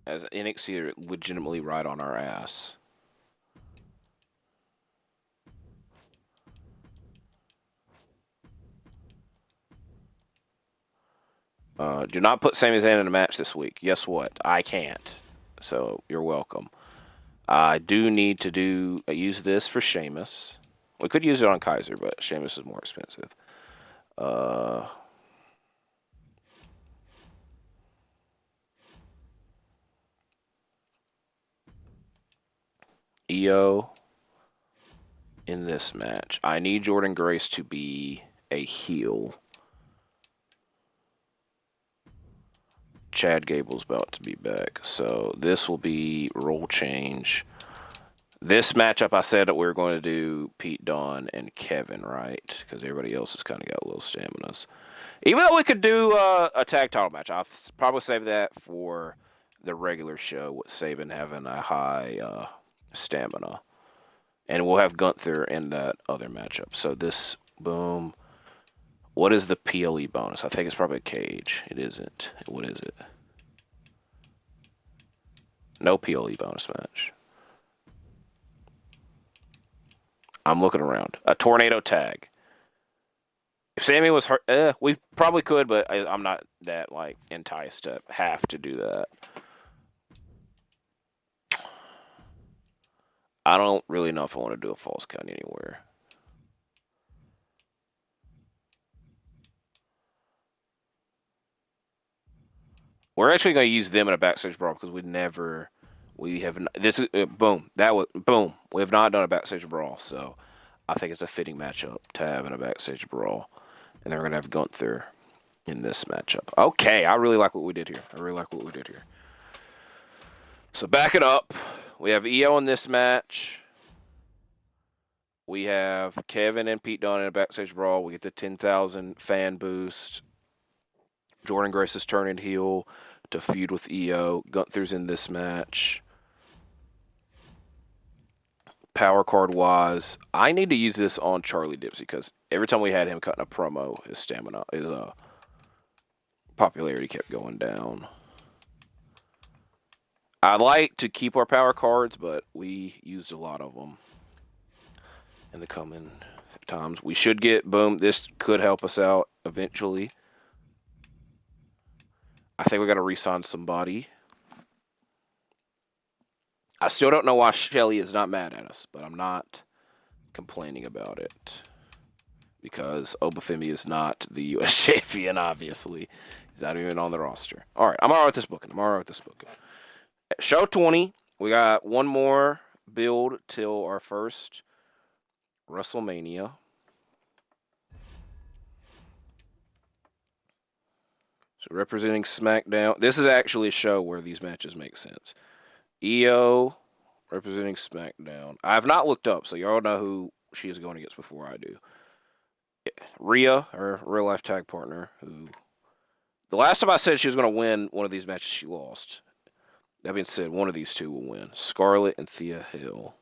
As NXT are legitimately right on our ass. Do not put Sami Zayn in a match this week. Guess what? I can't. So you're welcome. I do need to use this for Sheamus. We could use it on Kaiser, but Sheamus is more expensive. EO in this match. I need Jordan Grace to be a heel. Chad Gable's about to be back, so this will be role change. This matchup, I said that we were going to do Pete Dunne and Kevin, right? Because everybody else has kind of got low staminas. Even though we could do a tag title match, I'll probably save that for the regular show with Sabin having a high stamina. And we'll have Gunther in that other matchup. So this, boom. What is the PLE bonus? I think it's probably a cage. It isn't. What is it? No PLE bonus match. I'm looking around. A tornado tag. If Sammy was hurt, we probably could, but I'm not that like enticed to have to do that. I don't really know if I want to do a false count anywhere. We're actually going to use them in a backstage brawl because we have this. Boom, that was boom. We have not done a backstage brawl, so I think it's a fitting matchup to have in a backstage brawl. And then we're going to have Gunther in this matchup. Okay, I really like what we did here. So back it up. We have EO in this match. We have Kevin and Pete Dunne in a backstage brawl. We get the 10,000 fan boost. Jordan Grace is turning heel to feud with EO. Gunther's in this match. Power card wise, I need to use this on Charlie Dipsy because every time we had him cutting a promo, his stamina, his popularity kept going down. I'd like to keep our power cards, but we used a lot of them in the coming times. We should get, boom, this could help us out eventually. I think we got to re-sign somebody. I still don't know why Shelly is not mad at us, but I'm not complaining about it. Because Obafemi is not the U.S. champion, obviously. He's not even on the roster. All right, I'm all right with this booking. At show 20, we got one more build till our first WrestleMania. So representing SmackDown. This is actually a show where these matches make sense. EO representing SmackDown. I have not looked up, so y'all know who she is going against before I do. Rhea, her real life tag partner, who the last time I said she was going to win one of these matches, she lost. That being said, one of these two will win. Scarlett and Thea Hill.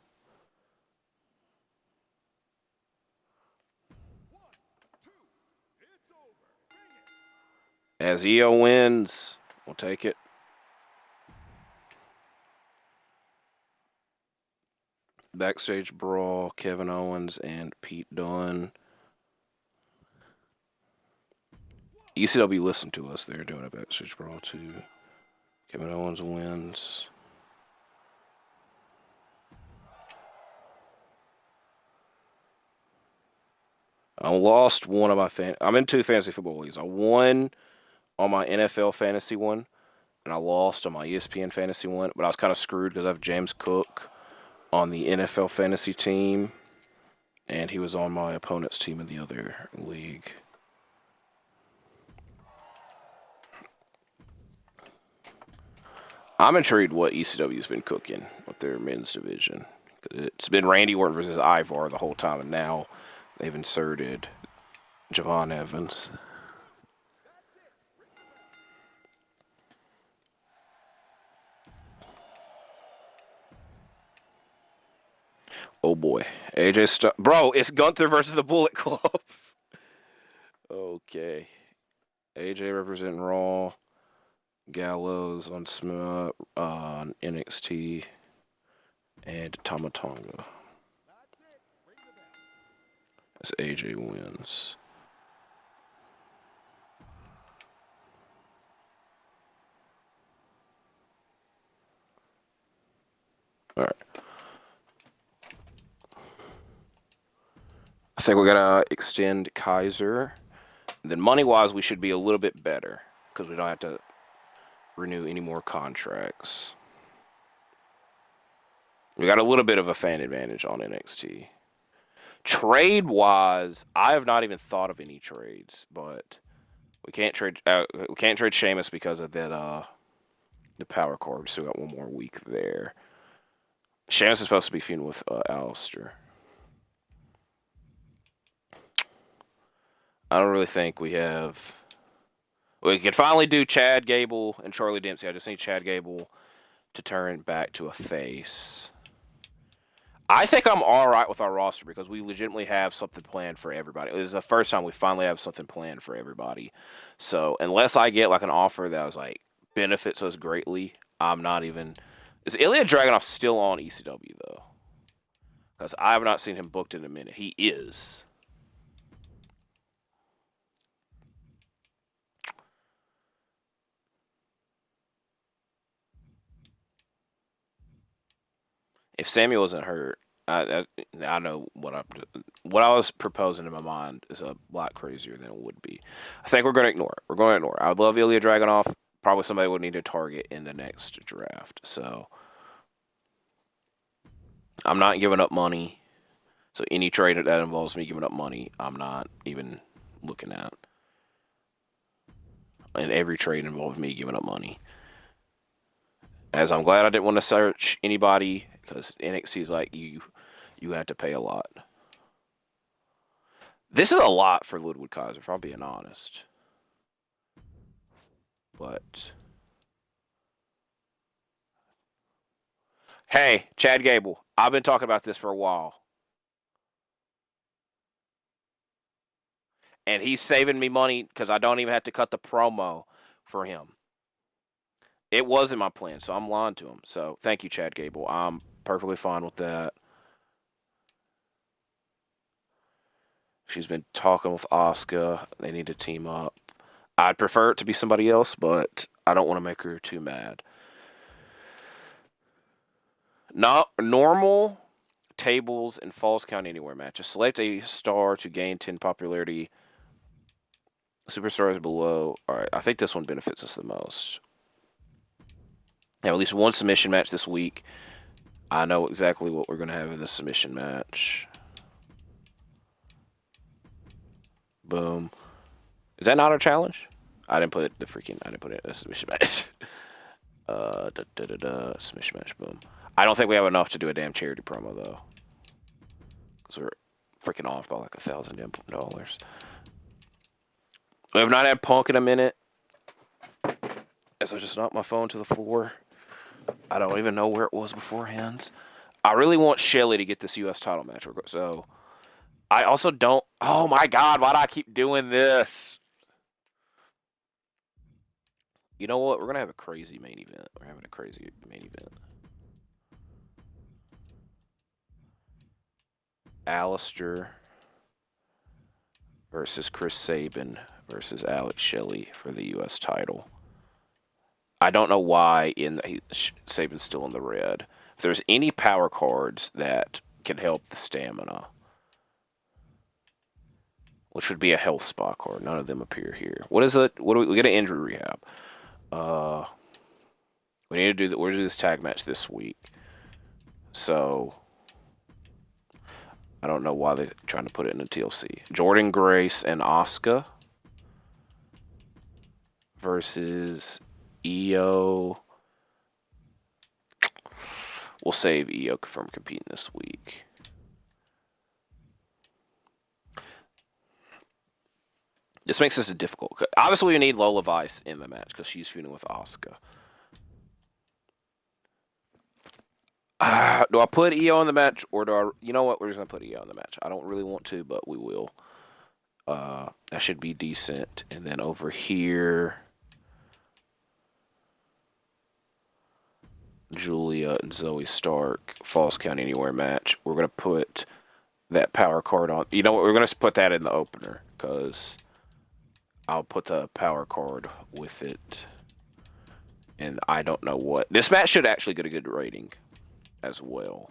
As EO wins, we'll take it. Backstage brawl, Kevin Owens and Pete Dunne. ECW listened to us. They're doing a backstage brawl too. Kevin Owens wins. I lost one of my I'm in 2 fantasy football leagues. I won on my NFL fantasy one, and I lost on my ESPN fantasy one. But I was kind of screwed because I have James Cook, on the NFL fantasy team, and he was on my opponent's team in the other league. I'm intrigued what ECW's been cooking with their men's division. It's been Randy Orton versus Ivar the whole time, and now they've inserted Javon Evans. Oh boy, bro, it's Gunther versus the Bullet Club. Okay, AJ representing Raw, Gallows on on NXT, and Tama Tonga. As AJ wins. All right. I think we gotta extend Kaiser. Then money-wise, we should be a little bit better because we don't have to renew any more contracts. We got a little bit of a fan advantage on NXT. Trade-wise, I have not even thought of any trades, but we can't trade. We can't trade Sheamus because of that. The power card. We still got one more week there. Sheamus is supposed to be feuding with Alistair. I don't really think we have. We can finally do Chad Gable and Charlie Dempsey. I just need Chad Gable to turn back to a face. I think I'm all right with our roster because we legitimately have something planned for everybody. This is the first time we finally have something planned for everybody. So unless I get like an offer that was like benefits us greatly, I'm not even. Is Ilya Dragunov still on ECW though? Because I have not seen him booked in a minute. He is. If Samuel wasn't hurt, I know what I was proposing in my mind is a lot crazier than it would be. I think we're going to ignore it. We're going to ignore it. I would love Ilya Dragunov. Probably somebody would need to target in the next draft. So I'm not giving up money. So any trade that involves me giving up money, I'm not even looking at. And every trade involves me giving up money. As I'm glad I didn't want to search anybody because NXT is like you have to pay a lot. This is a lot for Ludwig Kaiser, if I'm being honest. But hey, Chad Gable, I've been talking about this for a while. And he's saving me money because I don't even have to cut the promo for him. It wasn't my plan, so I'm lying to him. So thank you, Chad Gable. I'm perfectly fine with that. She's been talking with Asuka. They need to team up. I'd prefer it to be somebody else, but I don't want to make her too mad. Not normal tables and Falls Count Anywhere matches. Select a star to gain 10 popularity. Superstars below. All right, I think this one benefits us the most. Have at least one submission match this week. I know exactly what we're going to have in this submission match. Boom. Is that not our challenge? I didn't put it in a submission match. Submission match, boom. I don't think we have enough to do a damn charity promo, though. Because we're freaking off by like $1,000. We have not had Punk in a minute. As I just knocked my phone to the floor. I don't even know where it was beforehand. I really want Shelly to get this U.S. title match. So, I also don't... Oh, my God. Why do I keep doing this? You know what? We're going to have a crazy main event. We're having a crazy main event. Alistair versus Chris Sabin versus Alex Shelley for the U.S. title. I don't know why Sabin's still in the red. If there's any power cards that can help the stamina, which would be a health spot card, none of them appear here. What is it? What do we get? An injury rehab. We need to do we're gonna do this tag match this week. So I don't know why they're trying to put it in the TLC. Jordan Grace and Asuka versus Io. We'll save Io from competing this week. This makes this difficult. Obviously, we need Lola Vice in the match because she's feuding with Asuka. Do I put Io in the match, or do I? You know what? We're just gonna put Io in the match. I don't really want to, but we will. That should be decent. And then over here, Julia and Zoe Stark, Falls Count Anywhere match. We're gonna put that power card on. You know what? We're gonna put that in the opener because I'll put the power card with it. And I don't know what this match should actually get a good rating as well.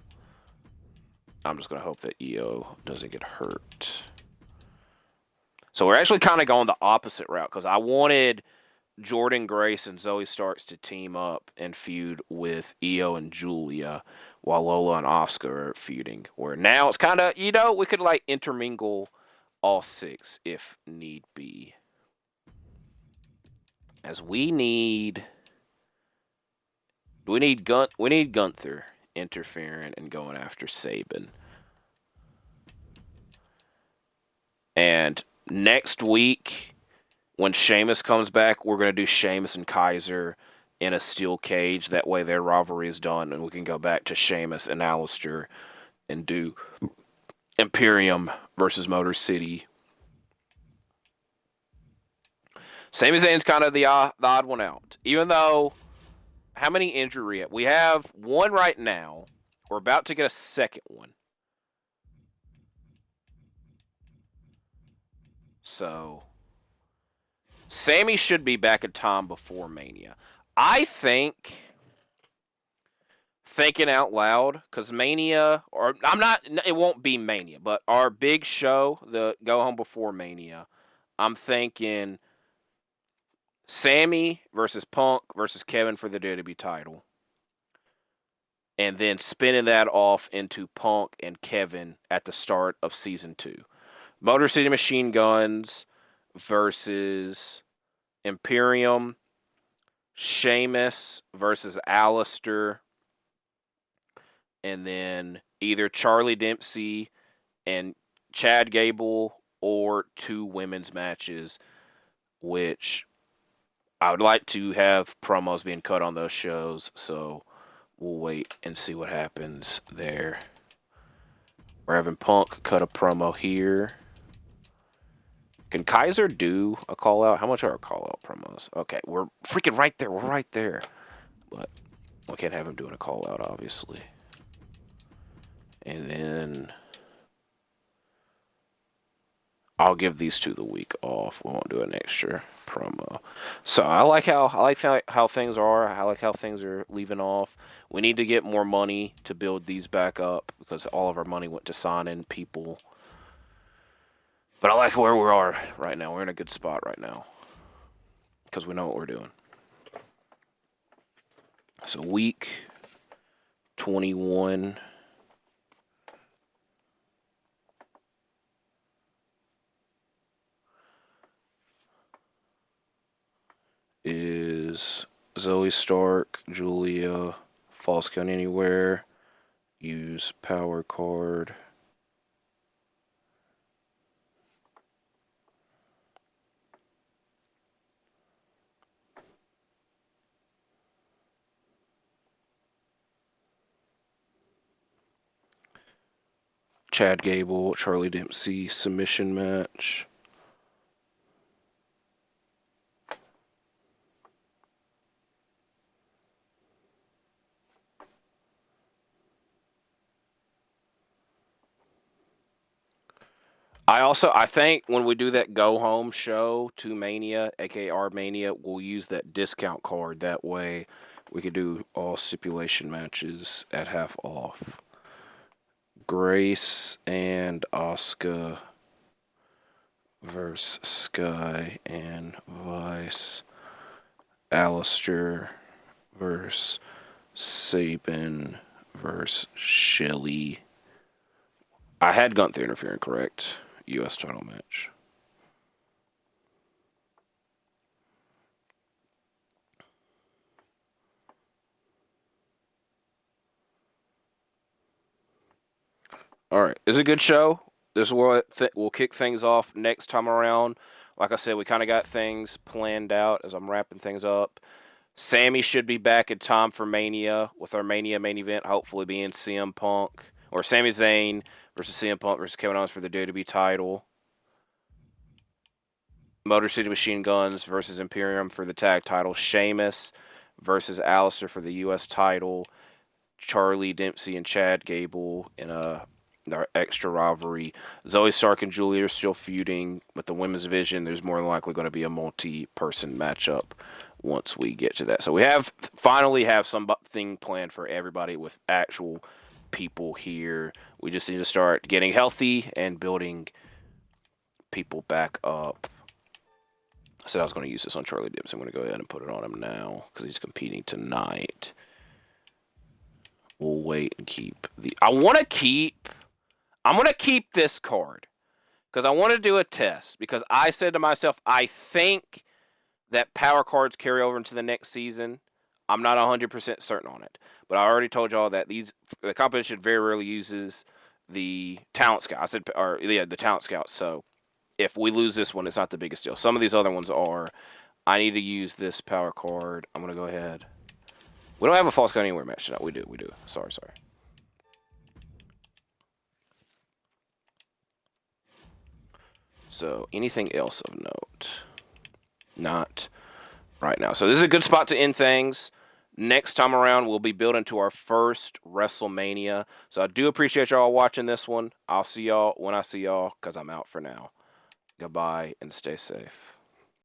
I'm just gonna hope that Io doesn't get hurt. So we're actually kind of going the opposite route because I wanted Jordan Grace and Zoe Starks to team up and feud with Io and Julia while Lola and Asuka are feuding. Where now it's kind of, you know, we could like intermingle all 6 if need be. As we need Gunther interfering and going after Sabin. And next week, when Sheamus comes back, we're going to do Sheamus and Kaiser in a steel cage. That way their rivalry is done, and we can go back to Sheamus and Aleister and do Imperium versus Motor City. Sami Zayn's kind of the odd one out. Even though, how many injury? We have one right now. We're about to get a second one. So, Sami should be back in time before Mania. I think, thinking out loud, because Mania, or I'm not, it won't be Mania, but our big show, the Go Home Before Mania, I'm thinking Sami versus Punk versus Kevin for the WWE title. And then spinning that off into Punk and Kevin at the start of Season 2. Motor City Machine Guns versus Imperium. Sheamus versus Aleister. And then either Charlie Dempsey and Chad Gable or 2 women's matches, which I would like to have promos being cut on those shows. So we'll wait and see what happens there. We're having Punk cut a promo here. Can Kaiser do a call out? How much are our call out promos? Okay, we're freaking right there. We're right there. But we can't have him doing a call out, obviously. And then I'll give these 2 the week off. We won't do an extra promo. So I like how things are. I like how things are leaving off. We need to get more money to build these back up because all of our money went to signing people. But I like where we are right now. We're in a good spot right now because we know what we're doing. So week 21. Is Zoe Stark, Julia, Falls Count Anywhere, use power card. Chad Gable, Charlie Dempsey submission match. I think when we do that go home show to Mania, aka our Mania, we'll use that discount card. That way we could do all stipulation matches at half off. Grace and Asuka versus Sky and Vice. Aleister versus Sabin versus Shelly. I had Gunther interfering, correct? U.S. title match. All right, it's a good show. This is what we'll kick things off next time around. Like I said, we kind of got things planned out as I'm wrapping things up. Sammy should be back in time for Mania with our Mania main event, hopefully being CM Punk or Sami Zayn versus CM Punk versus Kevin Owens for the WWE title. Motor City Machine Guns versus Imperium for the tag title. Sheamus versus Alistair for the U.S. title. Charlie Dempsey and Chad Gable in our extra rivalry. Zoe Stark and Julia are still feuding with the women's division. There's more than likely going to be a multi-person matchup once we get to that. So we finally have something planned for everybody with actual people here. We just need to start getting healthy and building people back up. I said I was going to use this on Charlie Dempsey. I'm going to go ahead and put it on him now because he's competing tonight. We'll wait and keep the... I'm going to keep this card because I want to do a test because I said to myself, I think that power cards carry over into the next season. I'm not 100% certain on it, but I already told y'all that the competition very rarely uses the talent scout. The talent scout. So if we lose this one, it's not the biggest deal. Some of these other ones are. I need to use this power card. I'm going to go ahead. We don't have a false count anywhere match. No, we do. Sorry. So anything else of note? Not right now. So this is a good spot to end things. Next time around, we'll be building to our first WrestleMania. So I do appreciate y'all watching this one. I'll see y'all when I see y'all because I'm out for now. Goodbye and stay safe.